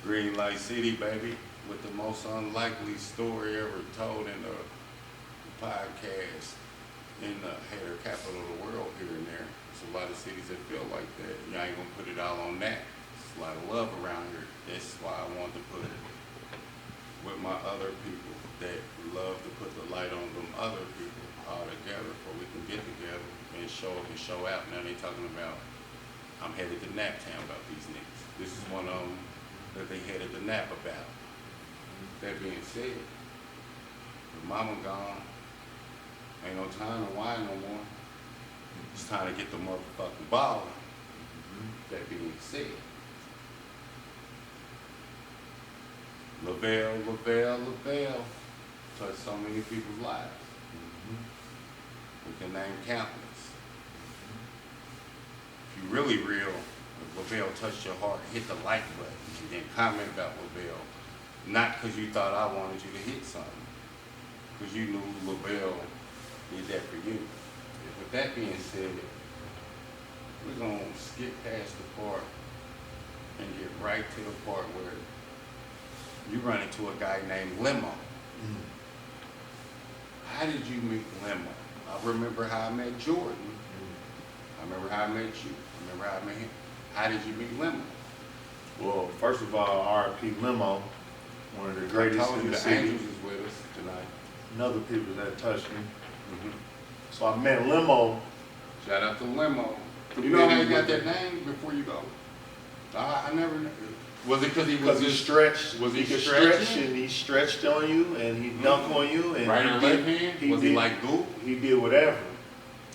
Green Light City, baby, with the most unlikely story ever told in the podcast in the hater capital of the world here and there. There's a lot of cities that feel like that. You ain't gonna put it all on that. There's a lot of love around here. That's why I wanted to put it with my other people that love to put the light on them other people all together so we can get together and show up and show out. Now they talking about, I'm headed to Naptown about these niggas. This is one of them that they headed to Nap about. That being said, with mama gone, ain't no time to whine no more. It's time to get the motherfucking ball. That being said, Lavelle touched so many people's lives. We can name countless. If you really real, if Lavelle touched your heart, hit the like button and then comment about Lavelle. Not because you thought I wanted you to hit something, because you knew Lavelle did that for you. With that being said, we're going to skip past the part and get right to the part where you run into a guy named Limo. How did you meet Limo? I remember how I met Jordan. I remember how I met you. I remember how I met him. How did you meet Limo? Well, first of all, R.I.P. Limo, one of the greatest in the city. Angels is with us tonight. Another people that touched me. So I met Limo. Shout out to Limo. You know how he got that name before you go? I never knew. Was it because he was Because he stretched. Was he could stretching? stretch and he stretched on you and he dunked on you and right or left hand? Was he like Goop? He did whatever.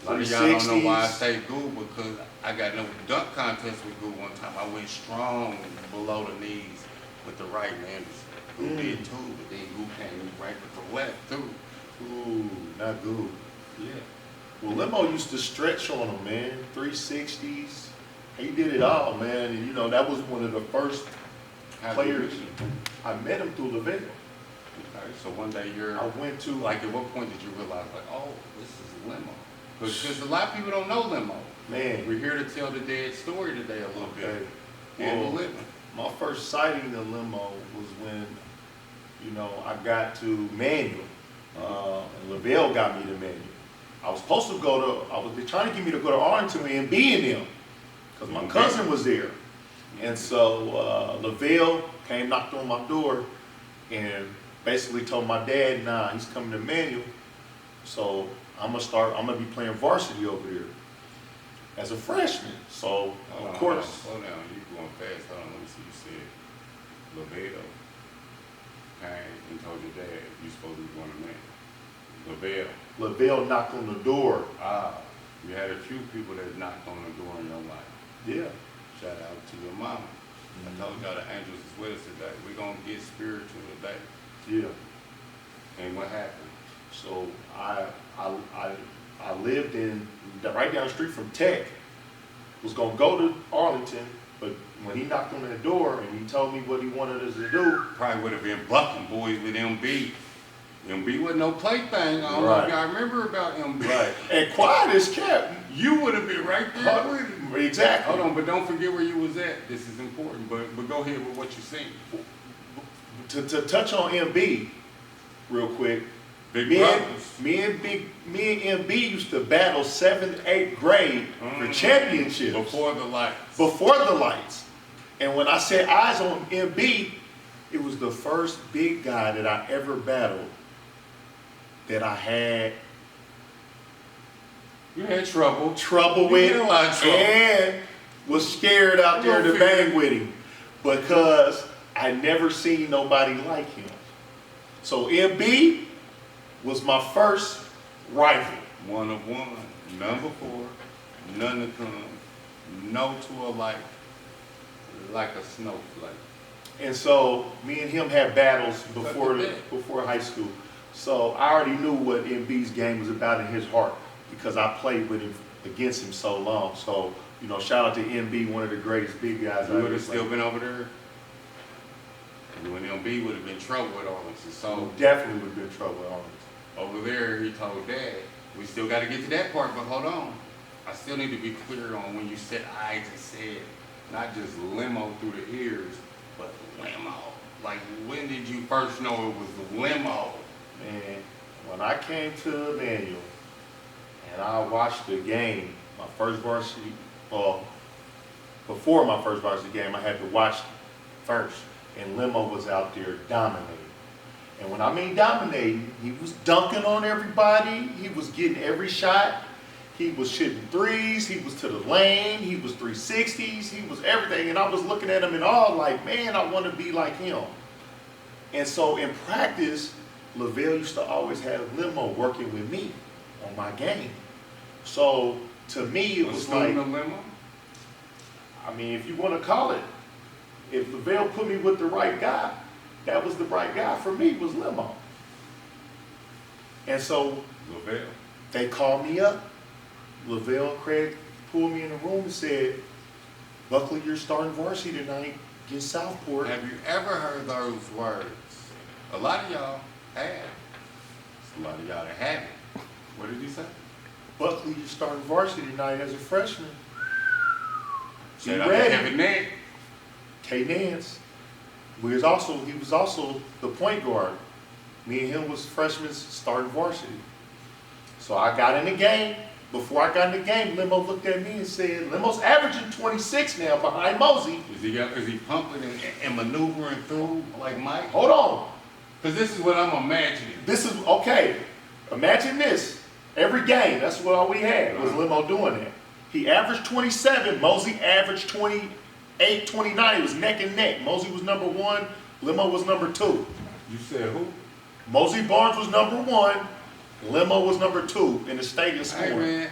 A lot of y'all don't know why I say Goop, because I got no dunk contest with Goop one time. I went strong below the knees with the right hand. Goop did too, but then Goop came right with the left too. Ooh, not good. Yeah. Well, Limo used to stretch on him, man. 360s. He did it all, man. And you know, that was one of the first players. I met him through Lavelle. Okay, so one day I went to like, at what point did you realize, like, oh, this is Limo? Because a lot of people don't know Limo. Man. We're here to tell the dead story today a little bit. And Well, we're living. my first sighting of Limo was when, you know, I got to Manual. And Lavelle got me to Manual. I was supposed to go to, they trying to get me to go to Arlington and be in them. Because my cousin was there. And so Lavelle came, knocked on my door, and basically told my dad, nah, he's coming to Manual. So I'm gonna be playing varsity over there as a freshman. So of course. Slow down, you going fast. Hold on, let me see. You said Lavelle came and told your dad you supposed to be going to Manual. Lavelle knocked on the door. You had a few people that knocked on the door in your life. Yeah. Shout out to your mama. I told y'all the angels is with us today. We're gonna get spiritual today. Yeah. And what happened? So I lived in right down the street from Tech. Was gonna go to Arlington, but when he knocked on that door and he told me what he wanted us to do, Probably would have been bucking boys with MB. MB wasn't no plaything. I don't know if y'all remember about MB. right? And quiet as kept. You would have been right there with him. Exactly. Hold on, but don't forget where you was at. This is important. But go ahead with what you're saying. To touch on MB real quick. Big Me brothers. and MB used to battle 7th, 8th grade for championships. Before the lights. Before the lights. And when I set eyes on MB, it was the first big guy that I ever battled that I had You had trouble. trouble with had a lot of trouble. and was scared out there to bang with him because I never seen nobody like him. So MB was my first rival. One of one. None before. None to come. No to a like a snowflake. And so me and him had battles before high school. So I already knew what MB's game was about in his heart because I played with him against him so long. So, you know, shout out to MB, one of the greatest big guys. You would have still been over there. When MB would have been trouble with Arlington. So definitely would have been trouble with Arlington. over there, he told Dad, we still got to get to that part, but hold on. I still need to be clear on when you said eyes and said, not just Limo through the ears, but Limo. Like, when did you first know it was the limo? Man, when I came to Emmanuel and I watched the game, my first varsity, before my first varsity game, I had to watch first. And Limo was out there dominating. And when I mean dominating, he was dunking on everybody. He was getting every shot. He was shooting threes. He was to the lane. He was 360s. He was everything. And I was looking at him in awe like, man, I want to be like him. And so in practice, Lavelle used to always have Limo working with me on my game. So to me, it was like, limo? I mean, if you want to call it, if Lavelle put me with the right guy, that was the right guy for me, was Limo. And so Lavelle. they called me up. Lavelle Craig pulled me in the room and said, Buckley, you're starting varsity tonight against Southport. Have you ever heard those words? A lot of y'all have. A lot of y'all that haven't. What did he say? Buckley, you're starting varsity tonight as a freshman. Shout You out to ready? Kevin Nett. K. Nance. He was also the point guard. Me and him was freshmen starting varsity. So I got in the game. Before I got in the game, Limo looked at me and said, Limo's averaging 26 now behind Mosey. Is he pumping and maneuvering through like Mike? Hold on. Because this is what I'm imagining. This is, okay, imagine this. Every game, that's what all we had, was Limo doing that. He averaged 27, Mosey averaged 28, 29. It was neck and neck. Mosey was number 1, Limo was number 2. You said who? Mosey Barnes was number 1, Limo was number 2 in the stadium Hey scoring. man,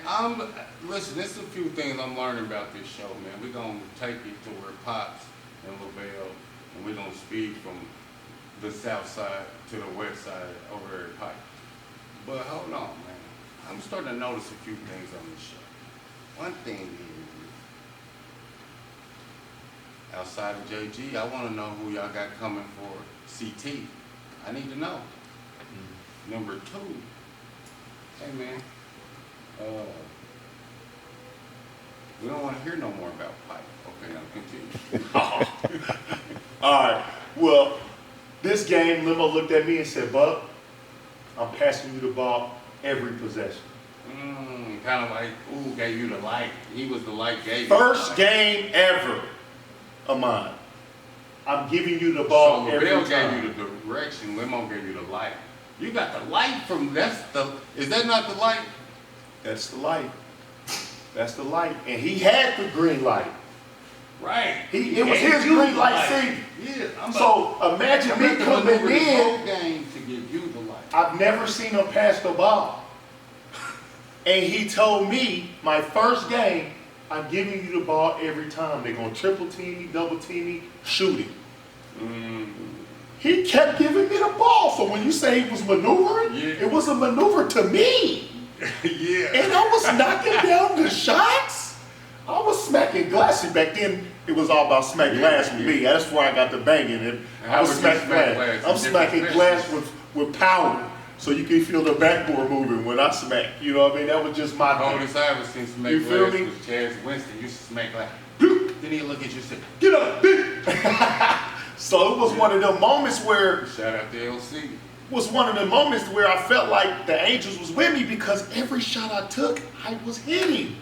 listen, there's a few things I'm learning about this show, man. We're going to take it to where Pops and Lavelle, and we're going to speed from the south side to the west side over there at Pike. But hold on, man. I'm starting to notice a few things on this show. One thing is, outside of JG, I want to know who y'all got coming for CT. I need to know. Number 2, hey man, we don't want to hear no more about Pike. Okay, now continue. All right, well, this game, Limo looked at me and said, Buck, I'm passing you the ball every possession. Kind of like, gave you the light. He was the light, gave you First the light. game ever of mine. I'm giving you the ball So every Lavelle time. gave you the direction, Limo gave you the light. You got the light from, is that not the light? That's the light. That's the light. And he had the green light. Right. It was his green light season. Yeah. So imagine me coming in. Game to give you the light. I've never seen him pass the ball. And he told me, my first game, I'm giving you the ball every time. They're going to triple team me, double team me, shoot it. He kept giving me the ball. So when you say he was maneuvering, it was a maneuver to me. Yeah. And I was knocking down the shots. I was smacking glass. See, back then, it was all about smack glass with me. That's where I got the banging. And I was smacking glass. I'm smacking glass with power. So you can feel the backboard moving when I smack. You know what I mean? That was just my thing. Oldest I ever seen smack You feel glass me? was Chaz Winston. Used to smack like, then he'd look at you and say, Get up. So it was one of them moments where, shout out to LC. was one of the moments where I felt like the angels was with me because every shot I took, I was hitting.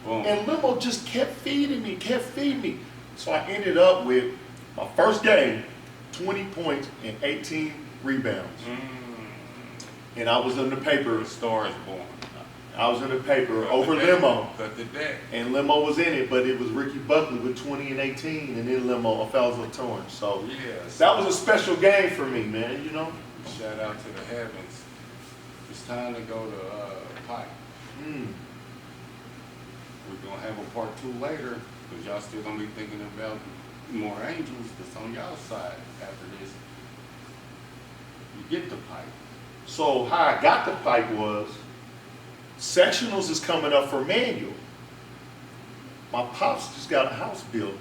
Boom. And Limo just kept feeding me. So I ended up with my first game, 20 points and 18 rebounds. And I was in the paper. The star is born. I was in the paper over Limo. Cut the deck. And Limo was in it, but it was Rickey Buckley with 20 and 18, and then Limo, Falzo Torrance. So Yes. that was a special game for me, man, you know? Shout out to the heavens. It's time to go to Pike. We're going to have a part 2 later, because y'all still going to be thinking about more angels that's on y'all side after this. You get the Pike. So how I got the Pike was, sectionals is coming up for Manual. My pops just got a house built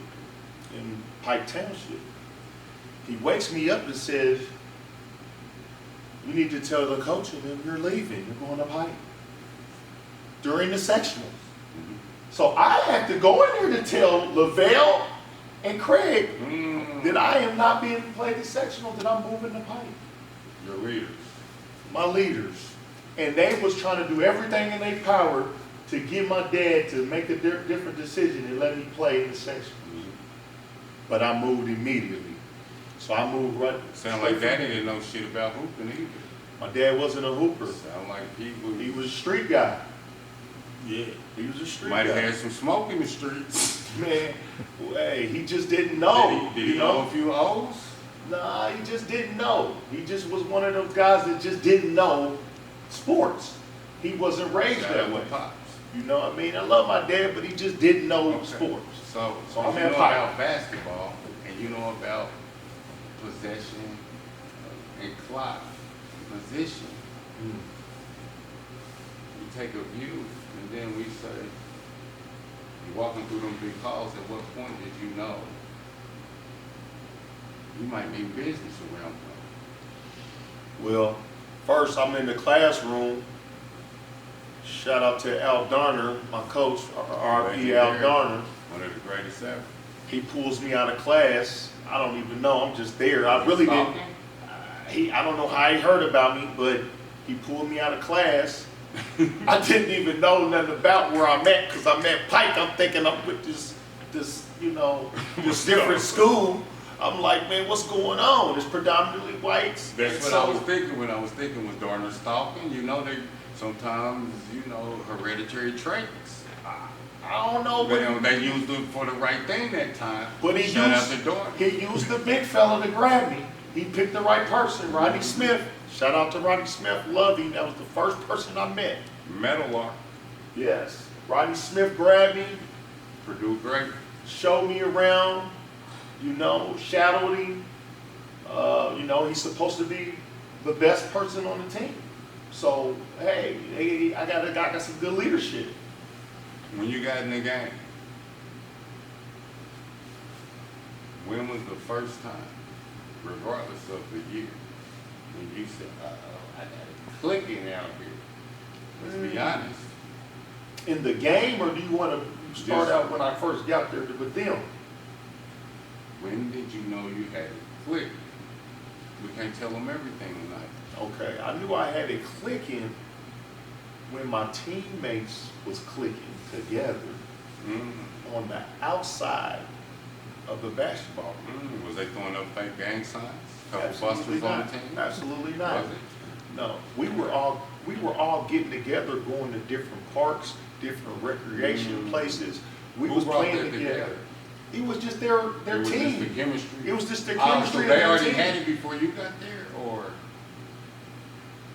in Pike Township. He wakes me up and says, you need to tell the coach and them you're leaving, you're going to Pike. During the sectionals. So I had to go in there to tell Lavelle And Craig, Mm. that I am not being played the sectional, that I'm moving the pipe. Your leaders. My leaders. And they was trying to do everything in their power to get my dad to make a different decision and let me play in the section. Mm-hmm. But I moved immediately. So I moved right. Sound like Daddy didn't know shit about hooping either. My dad wasn't a hooper. Sound like he was a street guy. Yeah. He was a street Might guy. have had some smoke in the streets. Man, hey, he just didn't know. Did he know a few O's? Nah, he just didn't know. He just was one of those guys that just didn't know sports. He wasn't raised Shout that out way. to Pops. You know what I mean? I love my dad, but he just didn't know Okay. sports. So I'm you at know Pike. about basketball and you know about possession and clock, position. Mm. We take a view and then we say, you're walking through them big halls, at what point did you know you might mean business around them? Well, first I'm in the classroom. Shout out to Al Darner, my coach, R.P. Al Darner. One of the greatest ever. He pulls me out of class. I don't even know. I'm just there. I really didn't. I don't know how he heard about me, but he pulled me out of class. I didn't even know nothing about where I'm at because I'm at Pike. I'm thinking I'm with this this different school. I'm like, man, what's going on? It's predominantly whites. That's what I was thinking when I was thinking with Darner stalking. You know, they sometimes, hereditary traits. I don't know. They used them for the right thing that time. But he Shout out to Darner. He used the big fella to grab me. He picked the right person, Rodney Smith. Shout out to Rodney Smith. Love him. That was the first person I met. Meadowlark. Yes. Rodney Smith grabbed me, Purdue great. showed me around, shadowed him. He's supposed to be the best person on the team. So, hey, I got some good leadership. When you got in the game, when was the first time, regardless of the year, when you said, I got it clicking out here? Let's be honest. In the game, or do you want to start Just- out when I first got there with them? When did you know you had it clicked? We can't tell them everything tonight. Okay, I knew I had it clicking when my teammates was clicking together Mm. on the outside of the basketball. Was they throwing up fake gang signs? Couple Absolutely busters on not. the team? Absolutely not. Was it? No, we were all getting together, going to different parks, different recreation places. We Who was brought playing that together. It was just their It was team. just the chemistry. It was just the Oh, chemistry so of they their already team. had it before you got there, or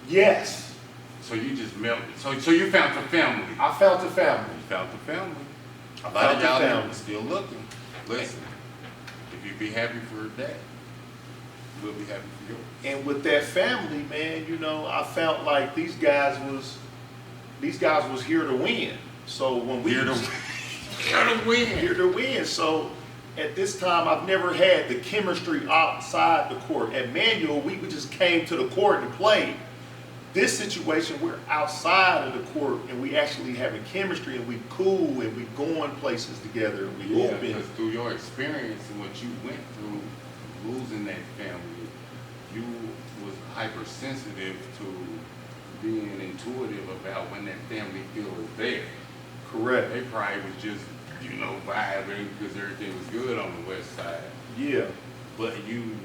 Yes, so you just melted? So you found the family. I found the family. You found the family. I A lot found of the y'all family. are still looking. Listen, if you be happy for that, we'll be happy for yours. And with that family, man, I felt like these guys was here to win. So when we Here to here to win. So at this time, I've never had the chemistry outside the court. At Manual, we just came to the court and played. This situation, we're outside of the court and we actually having chemistry and we cool and we going places together and we Yeah, open. because through your experience and what you went through, losing that family, you was hypersensitive to being intuitive about when that family feel is there. Correct. They probably was just, vibing because everything was good on the west side. Yeah. But you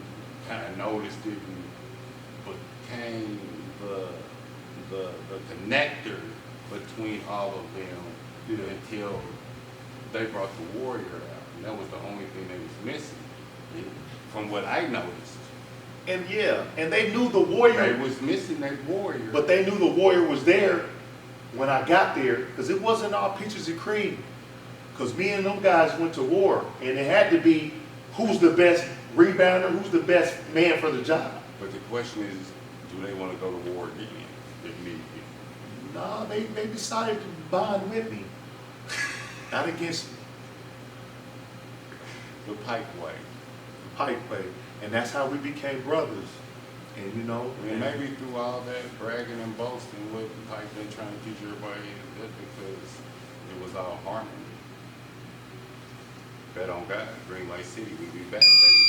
kind of noticed it and became the connector between all of them until they brought the warrior out. And that was the only thing they was missing, from what I noticed. And they knew the warrior. They was missing that warrior. But they knew the warrior was there when I got there, because it wasn't all peaches and cream. Because me and them guys went to war, and it had to be who's the best rebounder, who's the best man for the job. But the question is, do they want to go to war again if need be? No, they decided to bond with me, not against The Pike way. Pike Way, and that's how we became brothers. And And maybe through all that bragging and boasting, what Pike been trying to teach everybody is that because it was all harmony. Bet on God. Green Light City. We be back, baby.